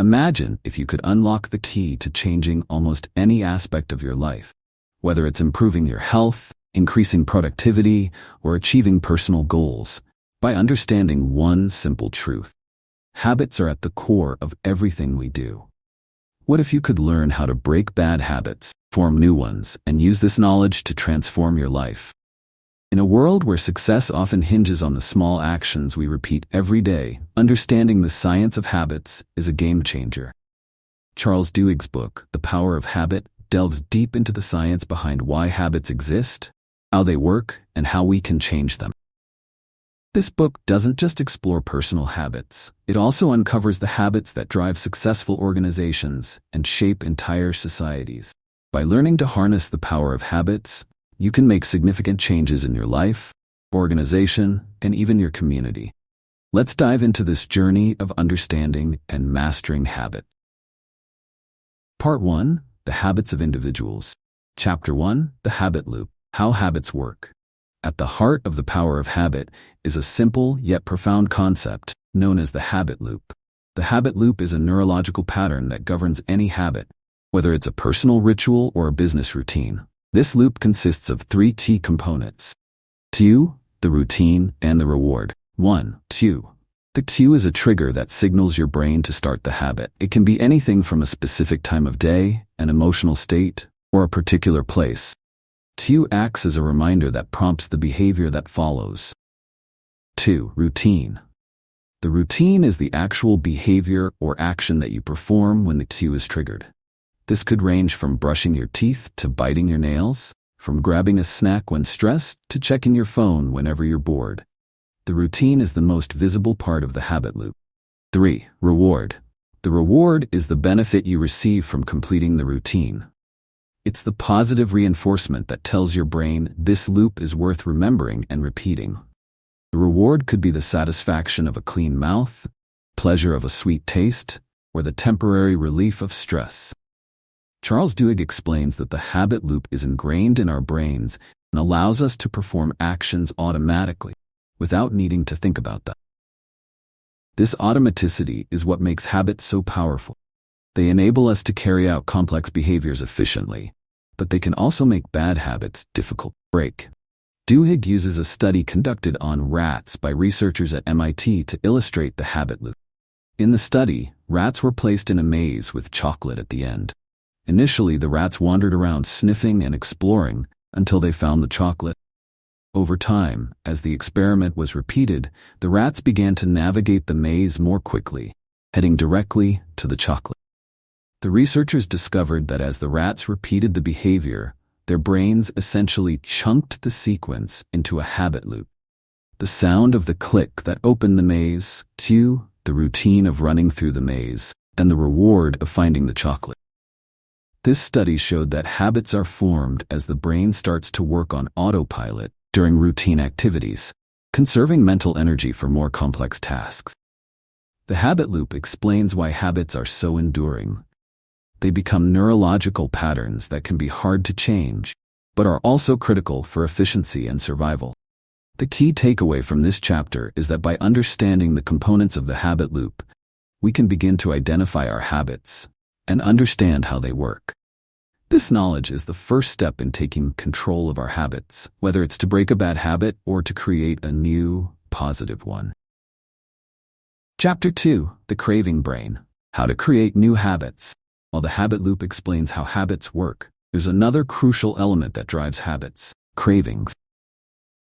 Imagine if you could unlock the key to changing almost any aspect of your life, whether it's improving your health, increasing productivity, or achieving personal goals, by understanding one simple truth. Habits are at the core of everything we do. What if you could learn how to break bad habits, form new ones, and use this knowledge to transform your life? In a world where success often hinges on the small actions we repeat every day, understanding the science of habits is a game changer. Charles Duhigg's book, The Power of Habit, delves deep into the science behind why habits exist, how they work, and how we can change them. This book doesn't just explore personal habits, it also uncovers the habits that drive successful organizations and shape entire societies. By learning to harness the power of habits, you can make significant changes in your life, organization, and even your community. Let's dive into this journey of understanding and mastering habits. Part 1. The Habits of Individuals. Chapter 1. The Habit Loop. How habits work. At the heart of the power of habit is a simple yet profound concept known as the habit loop. The habit loop is a neurological pattern that governs any habit, whether it's a personal ritual or a business routine. This loop consists of three key components: cue, the routine, and the reward. 1. Cue. The cue is a trigger that signals your brain to start the habit. It can be anything from a specific time of day, an emotional state, or a particular place. Cue acts as a reminder that prompts the behavior that follows. 2. Routine. The routine is the actual behavior or action that you perform when the cue is triggered. This could range from brushing your teeth to biting your nails, from grabbing a snack when stressed to checking your phone whenever you're bored. The routine is the most visible part of the habit loop. 3. Reward. The reward is the benefit you receive from completing the routine. It's the positive reinforcement that tells your brain this loop is worth remembering and repeating. The reward could be the satisfaction of a clean mouth, pleasure of a sweet taste, or the temporary relief of stress. Charles Duhigg explains that the habit loop is ingrained in our brains and allows us to perform actions automatically, without needing to think about them. This automaticity is what makes habits so powerful. They enable us to carry out complex behaviors efficiently, but they can also make bad habits difficult to break. Duhigg uses a study conducted on rats by researchers at MIT to illustrate the habit loop. In the study, rats were placed in a maze with chocolate at the end. Initially, the rats wandered around sniffing and exploring until they found the chocolate. Over time, as the experiment was repeated, the rats began to navigate the maze more quickly, heading directly to the chocolate. The researchers discovered that as the rats repeated the behavior, their brains essentially chunked the sequence into a habit loop. The sound of the click that opened the maze, cue, the routine of running through the maze, and the reward of finding the chocolate. This study showed that habits are formed as the brain starts to work on autopilot during routine activities, conserving mental energy for more complex tasks. The habit loop explains why habits are so enduring. They become neurological patterns that can be hard to change, but are also critical for efficiency and survival. The key takeaway from this chapter is that by understanding the components of the habit loop, we can begin to identify our habits and understand how they work. This knowledge is the first step in taking control of our habits, whether it's to break a bad habit or to create a new, positive one. Chapter 2. The Craving Brain. How to create new habits. While the habit loop explains how habits work, there's another crucial element that drives habits: cravings.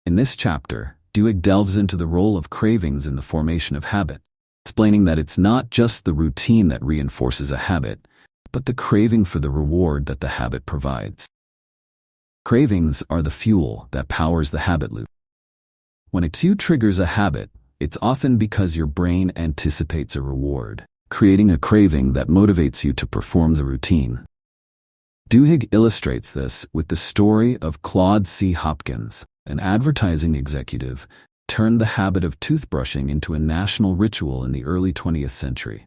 In this chapter, Duhigg delves into the role of cravings in the formation of habits, explaining that it's not just the routine that reinforces a habit, but the craving for the reward that the habit provides. Cravings are the fuel that powers the habit loop. When a cue triggers a habit, it's often because your brain anticipates a reward, creating a craving that motivates you to perform the routine. Duhigg illustrates this with the story of Claude C. Hopkins, an advertising executive, turned the habit of toothbrushing into a national ritual in the early 20th century.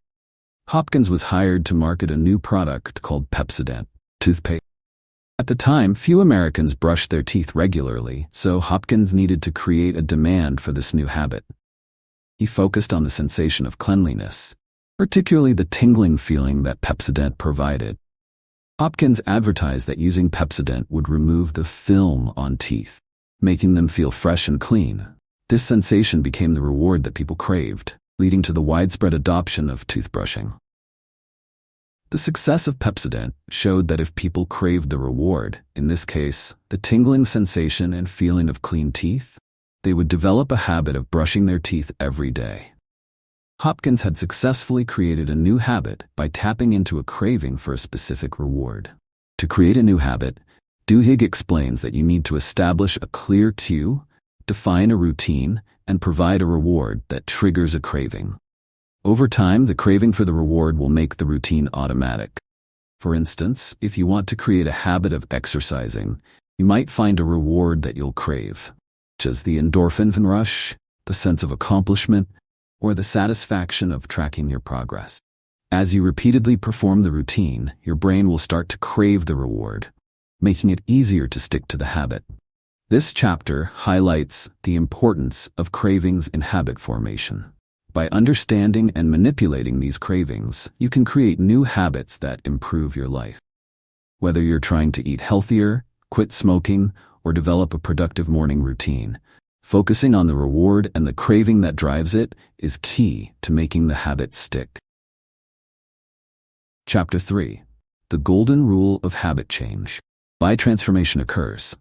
Hopkins was hired to market a new product called Pepsodent toothpaste. At the time, few Americans brushed their teeth regularly, so Hopkins needed to create a demand for this new habit. He focused on the sensation of cleanliness, particularly the tingling feeling that Pepsodent provided. Hopkins advertised that using Pepsodent would remove the film on teeth, making them feel fresh and clean. This sensation became the reward that people craved, leading to the widespread adoption of toothbrushing. The success of Pepsodent showed that if people craved the reward, in this case, the tingling sensation and feeling of clean teeth, they would develop a habit of brushing their teeth every day. Hopkins had successfully created a new habit by tapping into a craving for a specific reward. To create a new habit, Duhigg explains that you need to establish a clear cue, define a routine, and provide a reward that triggers a craving. Over time, the craving for the reward will make the routine automatic. For instance, if you want to create a habit of exercising, you might find a reward that you'll crave, such as the endorphin rush, the sense of accomplishment, or the satisfaction of tracking your progress. As you repeatedly perform the routine, your brain will start to crave the reward, making it easier to stick to the habit. This chapter highlights the importance of cravings in habit formation. By understanding and manipulating these cravings, you can create new habits that improve your life. Whether you're trying to eat healthier, quit smoking, or develop a productive morning routine, focusing on the reward and the craving that drives it is key to making the habit stick. Chapter 3. The Golden Rule of Habit Change. Why transformation occurs.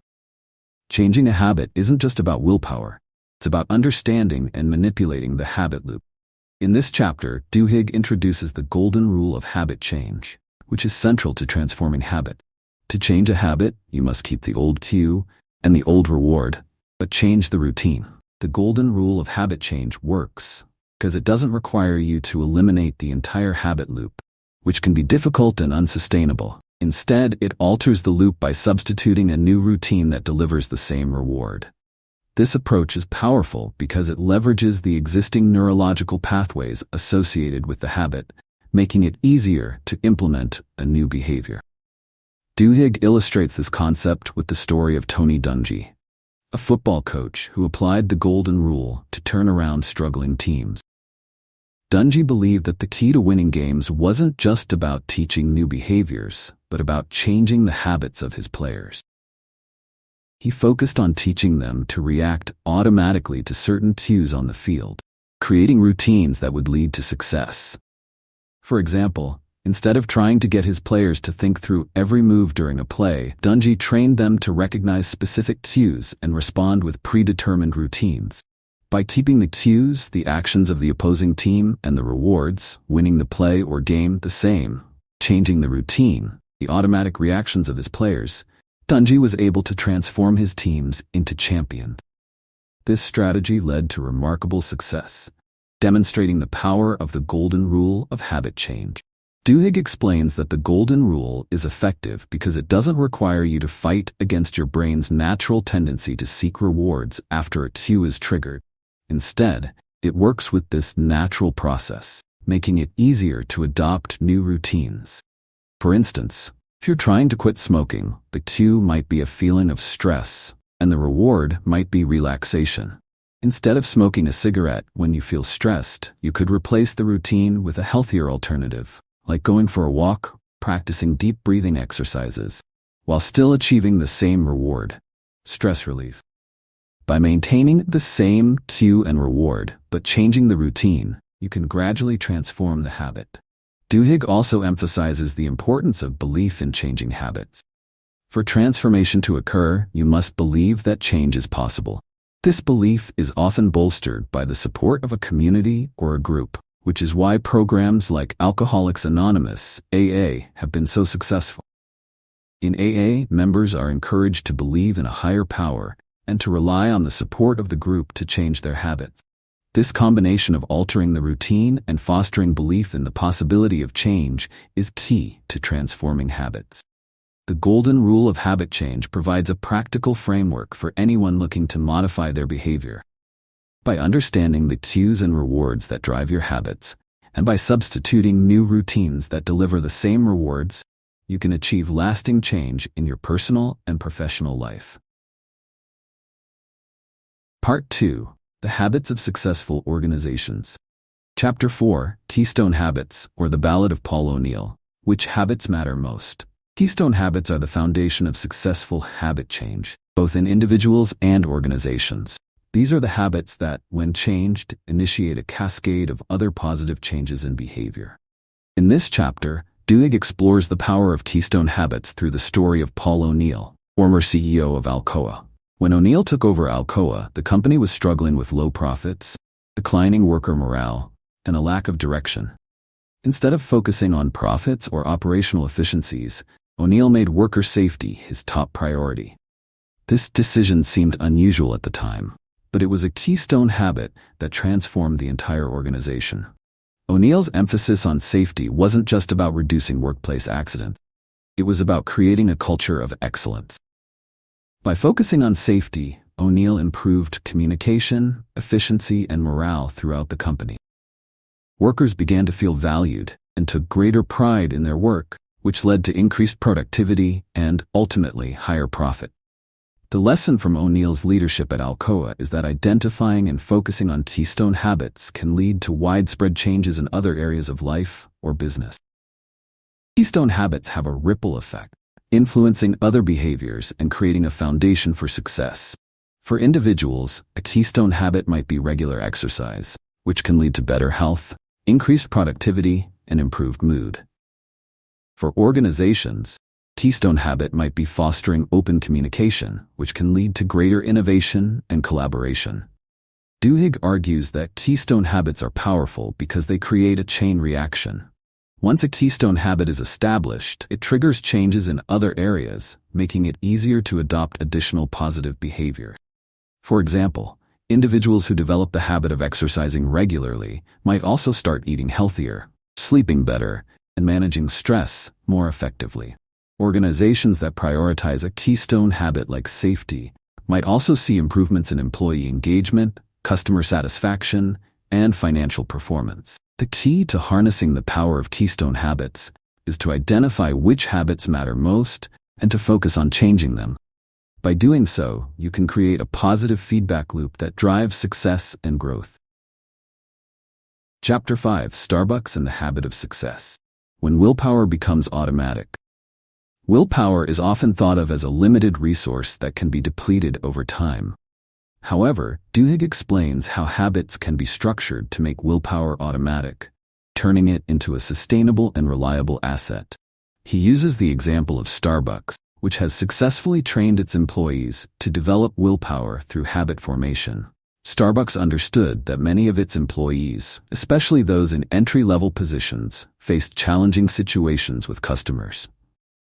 Changing a habit isn't just about willpower. It's about understanding and manipulating the habit loop. In this chapter, Duhigg introduces the golden rule of habit change, which is central to transforming habits. To change a habit, you must keep the old cue and the old reward, but change the routine. The golden rule of habit change works because it doesn't require you to eliminate the entire habit loop, which can be difficult and unsustainable. Instead, it alters the loop by substituting a new routine that delivers the same reward. This approach is powerful because it leverages the existing neurological pathways associated with the habit, making it easier to implement a new behavior. Duhigg illustrates this concept with the story of Tony Dungy, a football coach who applied the golden rule to turn around struggling teams. Dungy believed that the key to winning games wasn't just about teaching new behaviors, but about changing the habits of his players. He focused on teaching them to react automatically to certain cues on the field, creating routines that would lead to success. For example, instead of trying to get his players to think through every move during a play, Dungy trained them to recognize specific cues and respond with predetermined routines. By keeping the cues, the actions of the opposing team, and the rewards, winning the play or game, the same, changing the routine, the automatic reactions of his players, Dungy was able to transform his teams into champions. This strategy led to remarkable success, demonstrating the power of the golden rule of habit change. Duhigg explains that the golden rule is effective because it doesn't require you to fight against your brain's natural tendency to seek rewards after a cue is triggered. Instead, it works with this natural process, making it easier to adopt new routines. For instance, if you're trying to quit smoking, the cue might be a feeling of stress, and the reward might be relaxation. Instead of smoking a cigarette when you feel stressed, you could replace the routine with a healthier alternative, like going for a walk, practicing deep breathing exercises, while still achieving the same reward, stress relief. By maintaining the same cue and reward, but changing the routine, you can gradually transform the habit. Duhigg also emphasizes the importance of belief in changing habits. For transformation to occur, you must believe that change is possible. This belief is often bolstered by the support of a community or a group, which is why programs like Alcoholics Anonymous, AA, have been so successful. In AA, members are encouraged to believe in a higher power and to rely on the support of the group to change their habits. This combination of altering the routine and fostering belief in the possibility of change is key to transforming habits. The golden rule of habit change provides a practical framework for anyone looking to modify their behavior. By understanding the cues and rewards that drive your habits, and by substituting new routines that deliver the same rewards, you can achieve lasting change in your personal and professional life. Part 2. The Habits of Successful Organizations. Chapter 4, Keystone Habits, or the Ballad of Paul O'Neill. Which habits matter most? Keystone habits are the foundation of successful habit change, both in individuals and organizations. These are the habits that, when changed, initiate a cascade of other positive changes in behavior. In this chapter, Duhigg explores the power of keystone habits through the story of Paul O'Neill, former CEO of Alcoa. When O'Neill took over Alcoa, the company was struggling with low profits, declining worker morale, and a lack of direction. Instead of focusing on profits or operational efficiencies, O'Neill made worker safety his top priority. This decision seemed unusual at the time, but it was a keystone habit that transformed the entire organization. O'Neill's emphasis on safety wasn't just about reducing workplace accidents. It was about creating a culture of excellence. By focusing on safety, O'Neill improved communication, efficiency, and morale throughout the company. Workers began to feel valued and took greater pride in their work, which led to increased productivity and, ultimately, higher profit. The lesson from O'Neill's leadership at Alcoa is that identifying and focusing on keystone habits can lead to widespread changes in other areas of life or business. Keystone habits have a ripple effect, influencing other behaviors and creating a foundation for success. For individuals, a keystone habit might be regular exercise, which can lead to better health, increased productivity, and improved mood. For organizations, keystone habit might be fostering open communication, which can lead to greater innovation and collaboration. Duhigg argues that keystone habits are powerful because they create a chain reaction. Once a keystone habit is established, it triggers changes in other areas, making it easier to adopt additional positive behavior. For example, individuals who develop the habit of exercising regularly might also start eating healthier, sleeping better, and managing stress more effectively. Organizations that prioritize a keystone habit like safety might also see improvements in employee engagement, customer satisfaction, and financial performance. The key to harnessing the power of keystone habits is to identify which habits matter most and to focus on changing them. By doing so, you can create a positive feedback loop that drives success and growth. Chapter 5, Starbucks and the Habit of Success. When willpower becomes automatic. Willpower is often thought of as a limited resource that can be depleted over time. However, Duhigg explains how habits can be structured to make willpower automatic, turning it into a sustainable and reliable asset. He uses the example of Starbucks, which has successfully trained its employees to develop willpower through habit formation. Starbucks understood that many of its employees, especially those in entry-level positions, faced challenging situations with customers.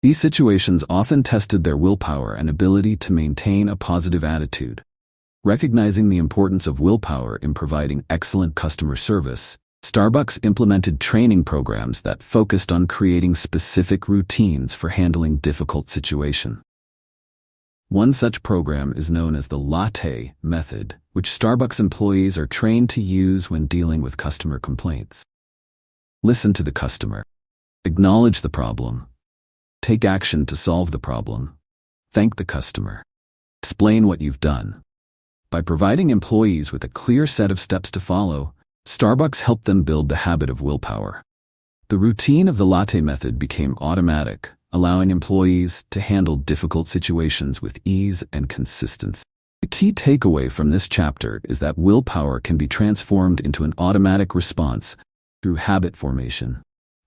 These situations often tested their willpower and ability to maintain a positive attitude. Recognizing the importance of willpower in providing excellent customer service, Starbucks implemented training programs that focused on creating specific routines for handling difficult situations. One such program is known as the latte method, which Starbucks employees are trained to use when dealing with customer complaints. Listen to the customer. Acknowledge the problem. Take action to solve the problem. Thank the customer. Explain what you've done. By providing employees with a clear set of steps to follow, Starbucks helped them build the habit of willpower. The routine of the latte method became automatic, allowing employees to handle difficult situations with ease and consistency. The key takeaway from this chapter is that willpower can be transformed into an automatic response through habit formation.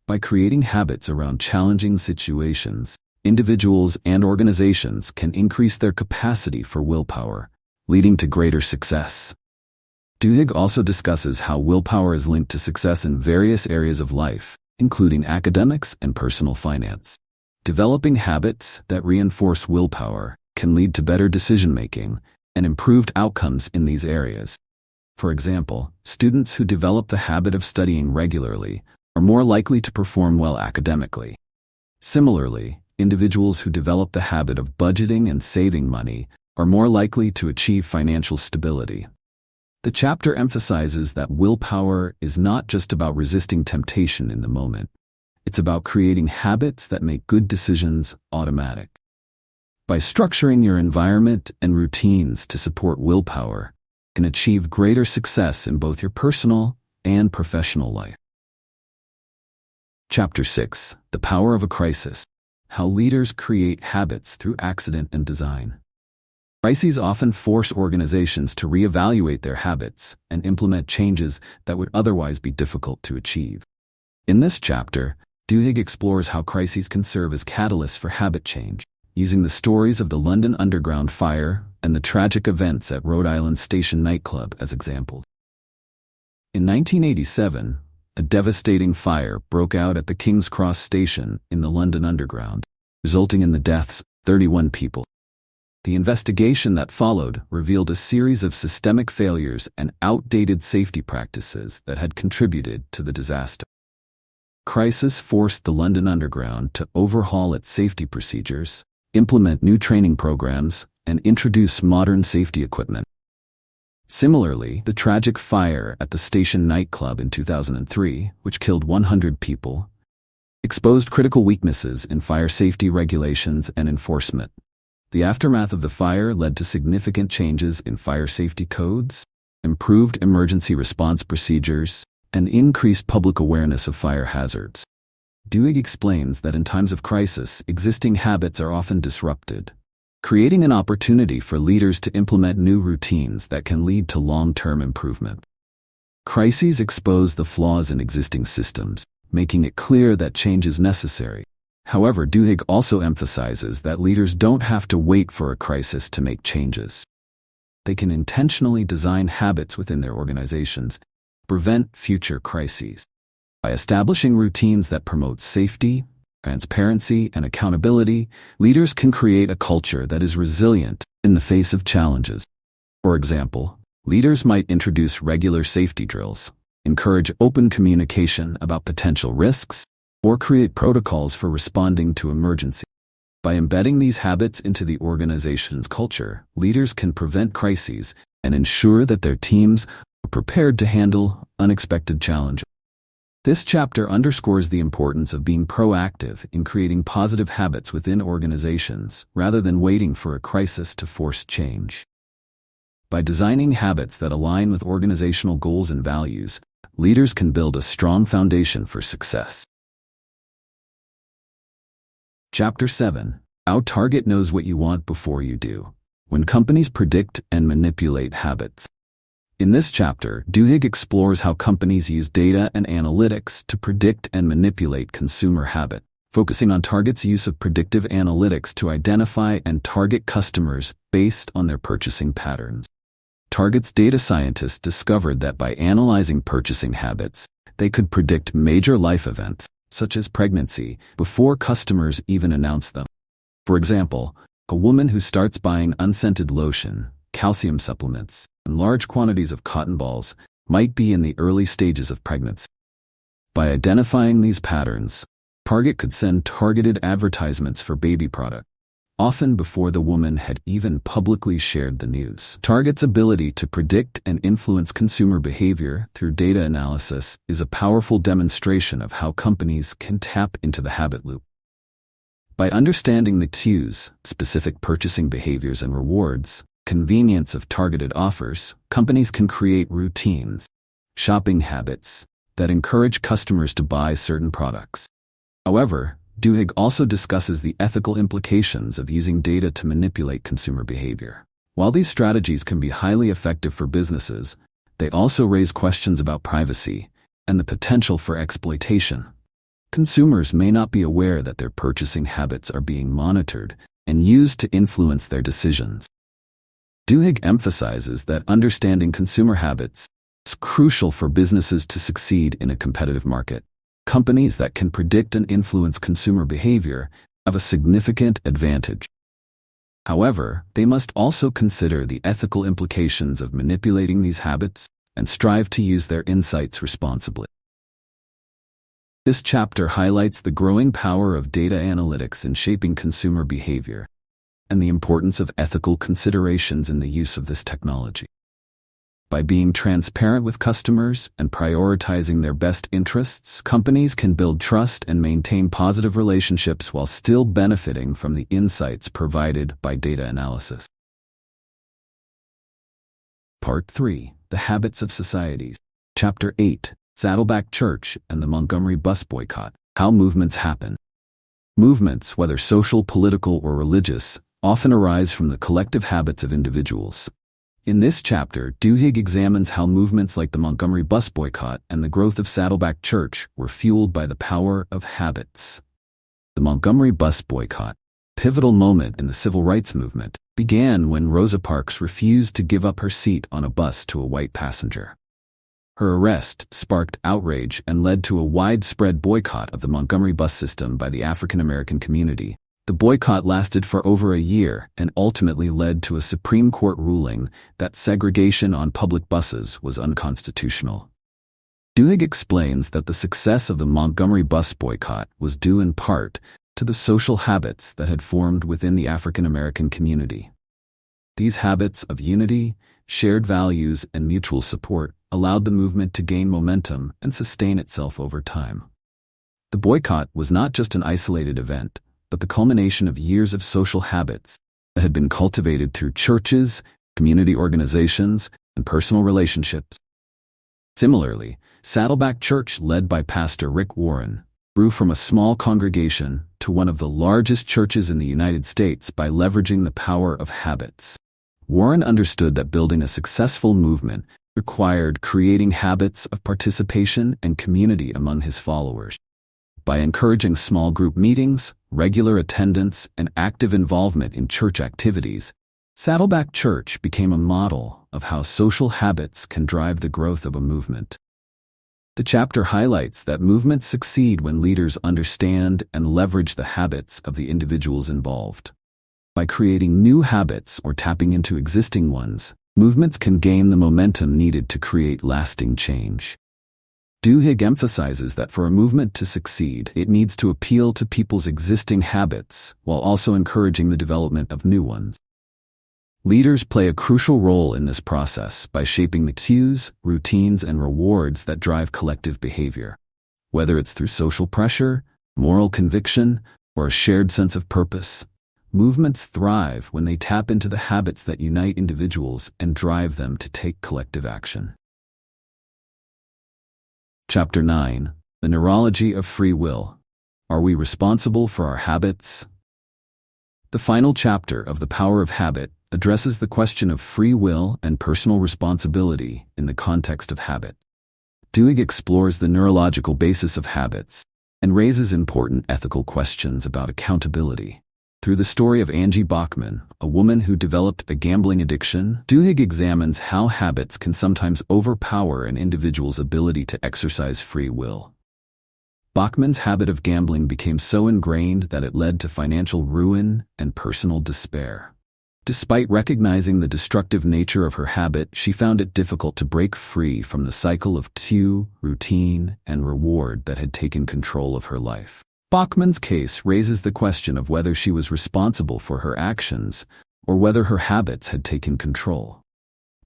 By creating habits around challenging situations, individuals and organizations can increase their capacity for willpower, leading to greater success. Duhigg also discusses how willpower is linked to success in various areas of life, including academics and personal finance. Developing habits that reinforce willpower can lead to better decision-making and improved outcomes in these areas. For example, students who develop the habit of studying regularly are more likely to perform well academically. Similarly, individuals who develop the habit of budgeting and saving money are more likely to achieve financial stability. The chapter emphasizes that willpower is not just about resisting temptation in the moment. It's about creating habits that make good decisions automatic. By structuring your environment and routines to support willpower, you can achieve greater success in both your personal and professional life. Chapter 6: The Power of a Crisis. How Leaders Create Habits Through Accident and Design. Crises often force organizations to reevaluate their habits and implement changes that would otherwise be difficult to achieve. In this chapter, Duhigg explores how crises can serve as catalysts for habit change, using the stories of the London Underground fire and the tragic events at Rhode Island Station nightclub as examples. In 1987, a devastating fire broke out at the King's Cross station in the London Underground, resulting in the deaths of 31 people. The investigation that followed revealed a series of systemic failures and outdated safety practices that had contributed to the disaster. Crisis forced the London Underground to overhaul its safety procedures, implement new training programs, and introduce modern safety equipment. Similarly, the tragic fire at the station nightclub in 2003, which killed 100 people, exposed critical weaknesses in fire safety regulations and enforcement. The aftermath of the fire led to significant changes in fire safety codes, improved emergency response procedures, and increased public awareness of fire hazards. Duhigg explains that in times of crisis, existing habits are often disrupted, creating an opportunity for leaders to implement new routines that can lead to long-term improvement. Crises expose the flaws in existing systems, making it clear that change is necessary. However, Duhigg also emphasizes that leaders don't have to wait for a crisis to make changes. They can intentionally design habits within their organizations to prevent future crises. By establishing routines that promote safety, transparency, and accountability, leaders can create a culture that is resilient in the face of challenges. For example, leaders might introduce regular safety drills, encourage open communication about potential risks, or create protocols for responding to emergencies. By embedding these habits into the organization's culture, leaders can prevent crises and ensure that their teams are prepared to handle unexpected challenges. This chapter underscores the importance of being proactive in creating positive habits within organizations rather than waiting for a crisis to force change. By designing habits that align with organizational goals and values, leaders can build a strong foundation for success. Chapter 7: How Target Knows What You Want Before You Do. When Companies Predict and Manipulate Habits. In this chapter, Duhigg explores how companies use data and analytics to predict and manipulate consumer habit, focusing on Target's use of predictive analytics to identify and target customers based on their purchasing patterns. Target's data scientists discovered that by analyzing purchasing habits, they could predict major life events, such as pregnancy, before customers even announce them. For example, a woman who starts buying unscented lotion, calcium supplements, and large quantities of cotton balls might be in the early stages of pregnancy. By identifying these patterns, Target could send targeted advertisements for baby products, often before the woman had even publicly shared the news. Target's ability to predict and influence consumer behavior through data analysis is a powerful demonstration of how companies can tap into the habit loop. By understanding the cues, specific purchasing behaviors and rewards, convenience of targeted offers, companies can create routines, shopping habits, that encourage customers to buy certain products. However, Duhigg also discusses the ethical implications of using data to manipulate consumer behavior. While these strategies can be highly effective for businesses, they also raise questions about privacy and the potential for exploitation. Consumers may not be aware that their purchasing habits are being monitored and used to influence their decisions. Duhigg emphasizes that understanding consumer habits is crucial for businesses to succeed in a competitive market. Companies that can predict and influence consumer behavior have a significant advantage. However, they must also consider the ethical implications of manipulating these habits and strive to use their insights responsibly. This chapter highlights the growing power of data analytics in shaping consumer behavior and the importance of ethical considerations in the use of this technology. By being transparent with customers and prioritizing their best interests, companies can build trust and maintain positive relationships while still benefiting from the insights provided by data analysis. Part 3: The Habits of Societies. Chapter 8, Saddleback Church and the Montgomery Bus Boycott. How movements happen. Movements, whether social, political, or religious, often arise from the collective habits of individuals. In this chapter, Duhigg examines how movements like the Montgomery Bus Boycott and the growth of Saddleback Church were fueled by the power of habits. The Montgomery Bus Boycott, pivotal moment in the civil rights movement, began when Rosa Parks refused to give up her seat on a bus to a white passenger. Her arrest sparked outrage and led to a widespread boycott of the Montgomery bus system by the African American community. The boycott lasted for over a year and ultimately led to a Supreme Court ruling that segregation on public buses was unconstitutional. Duhigg explains that the success of the Montgomery bus boycott was due in part to the social habits that had formed within the African American community. These habits of unity, shared values, and mutual support allowed the movement to gain momentum and sustain itself over time. The boycott was not just an isolated event, but the culmination of years of social habits that had been cultivated through churches, community organizations, and personal relationships. Similarly, Saddleback Church, led by Pastor Rick Warren, grew from a small congregation to one of the largest churches in the United States by leveraging the power of habits. Warren understood that building a successful movement required creating habits of participation and community among his followers. By encouraging small group meetings, regular attendance, and active involvement in church activities, Saddleback Church became a model of how social habits can drive the growth of a movement. The chapter highlights that movements succeed when leaders understand and leverage the habits of the individuals involved. By creating new habits or tapping into existing ones, movements can gain the momentum needed to create lasting change. Duhigg emphasizes that for a movement to succeed, it needs to appeal to people's existing habits while also encouraging the development of new ones. Leaders play a crucial role in this process by shaping the cues, routines, and rewards that drive collective behavior. Whether it's through social pressure, moral conviction, or a shared sense of purpose, movements thrive when they tap into the habits that unite individuals and drive them to take collective action. Chapter 9, The Neurology of Free Will. Are we responsible for our habits? The final chapter of The Power of Habit addresses the question of free will and personal responsibility in the context of habit. Duhigg explores the neurological basis of habits and raises important ethical questions about accountability. Through the story of Angie Bachman, a woman who developed a gambling addiction, Duhigg examines how habits can sometimes overpower an individual's ability to exercise free will. Bachman's habit of gambling became so ingrained that it led to financial ruin and personal despair. Despite recognizing the destructive nature of her habit, she found it difficult to break free from the cycle of cue, routine, and reward that had taken control of her life. Bachman's case raises the question of whether she was responsible for her actions or whether her habits had taken control.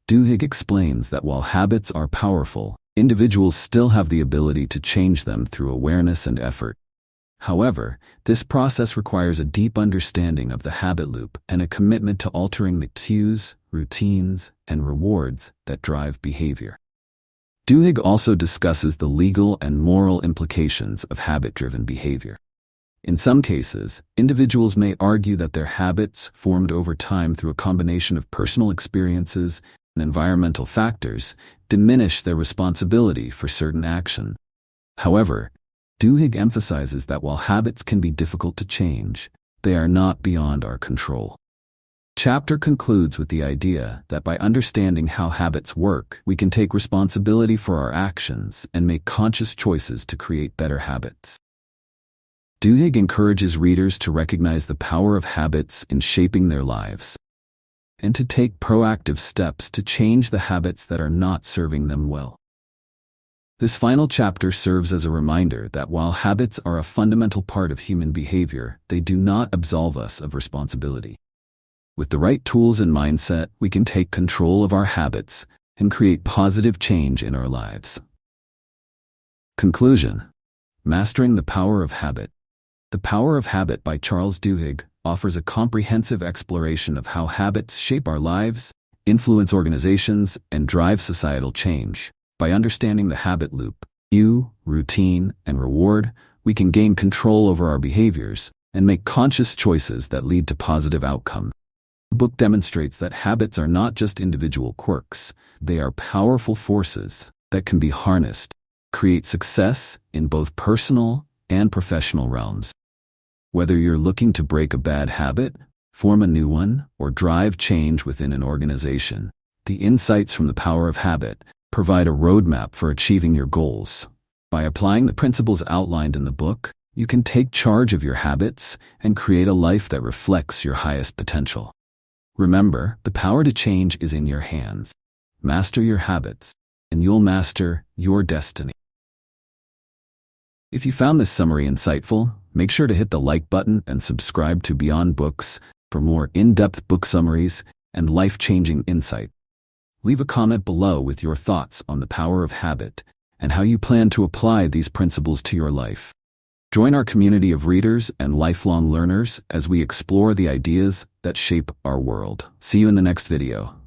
Duhigg explains that while habits are powerful, individuals still have the ability to change them through awareness and effort. However, this process requires a deep understanding of the habit loop and a commitment to altering the cues, routines, and rewards that drive behavior. Duhigg also discusses the legal and moral implications of habit-driven behavior. In some cases, individuals may argue that their habits, formed over time through a combination of personal experiences and environmental factors, diminish their responsibility for certain action. However, Duhigg emphasizes that while habits can be difficult to change, they are not beyond our control. Chapter concludes with the idea that by understanding how habits work, we can take responsibility for our actions and make conscious choices to create better habits. Duhigg encourages readers to recognize the power of habits in shaping their lives and to take proactive steps to change the habits that are not serving them well. This final chapter serves as a reminder that while habits are a fundamental part of human behavior, they do not absolve us of responsibility. With the right tools and mindset, we can take control of our habits and create positive change in our lives. Conclusion: Mastering the Power of Habit. The Power of Habit by Charles Duhigg offers a comprehensive exploration of how habits shape our lives, influence organizations, and drive societal change. By understanding the habit loop, cue, routine, and reward, we can gain control over our behaviors and make conscious choices that lead to positive outcomes. The book demonstrates that habits are not just individual quirks, they are powerful forces that can be harnessed to create success in both personal and professional realms. Whether you're looking to break a bad habit, form a new one, or drive change within an organization, the insights from the power of habit provide a roadmap for achieving your goals. By applying the principles outlined in the book, you can take charge of your habits and create a life that reflects your highest potential. Remember, the power to change is in your hands. Master your habits, and you'll master your destiny. If you found this summary insightful, make sure to hit the like button and subscribe to Beyond Books for more in-depth book summaries and life-changing insight. Leave a comment below with your thoughts on the power of habit and how you plan to apply these principles to your life. Join our community of readers and lifelong learners as we explore the ideas that shape our world. See you in the next video.